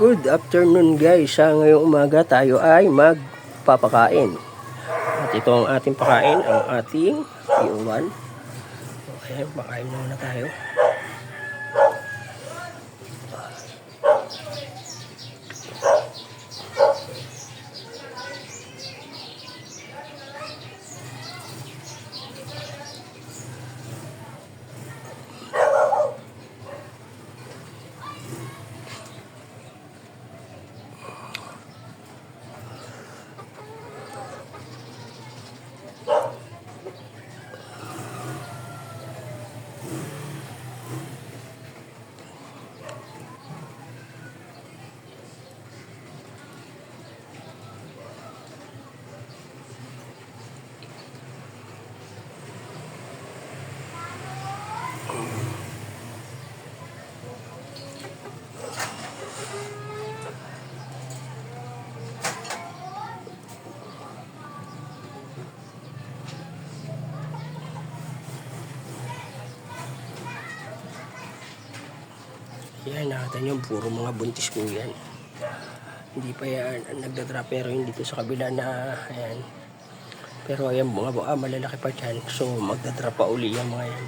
Good afternoon guys. Sa ngayong umaga tayo ay magpapakain. At ito ang ating pakain, ang ating P1. Okay, pakain muna tayo. Yan, nakita nyo, puro mga buntis po yan. Hindi pa yan nagdadrop, pero yung dito sa kabila na, ayan. Pero ayan, mga baka malalaki pa dyan. So, magdadrop pa uli yan mga yan.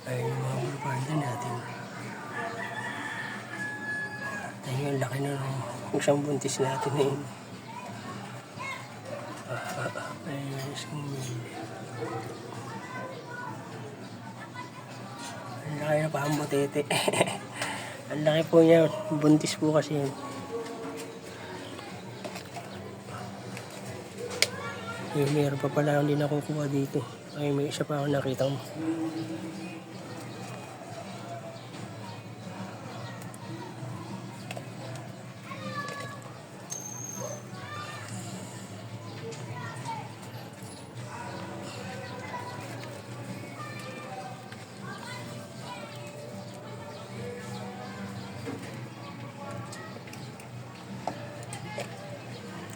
Ayun yung mga bulupanda natin. Ayun yung laki na ng isang buntis natin na yun. Ayun yung isang ang laki na pa ang butete. Ang laki po niya. Buntis po kasi yun. Ayun, meron pa pala hindi nakukuha dito. Ayun, may isa pa ako nakita mo.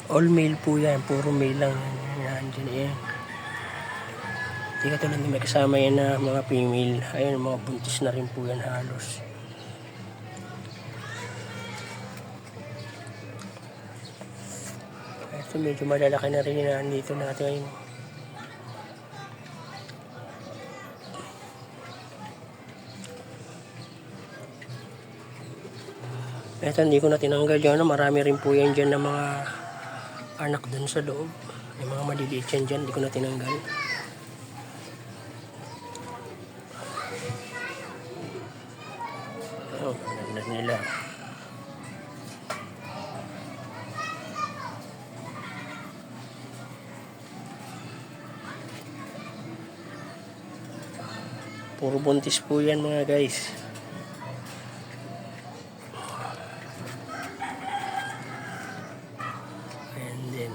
All male po yan, puro male lang yan, dyan yan. Hindi katulad na may kasama yan na mga female. Ayun, mga buntis na rin po yan halos. Ito medyo malalaki na rin yan dito natin ngayon. Ito hindi ko na tinanggal yun, marami rin po yan dyan na mga anak dun sa loob. May mga maliliit yan dyan, hindi ko na tinanggal. Oh, ganda nila. Puro buntis po yan mga guys. And then,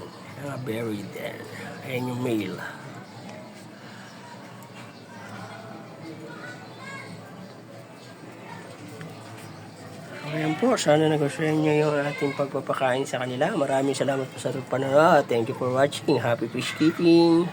buried there. Ayan yung male. Ayan po, sana nagustuhan nyo yung ating pagpapakain sa kanila. Maraming salamat po sa panonood. Thank you for watching. Happy fish keeping!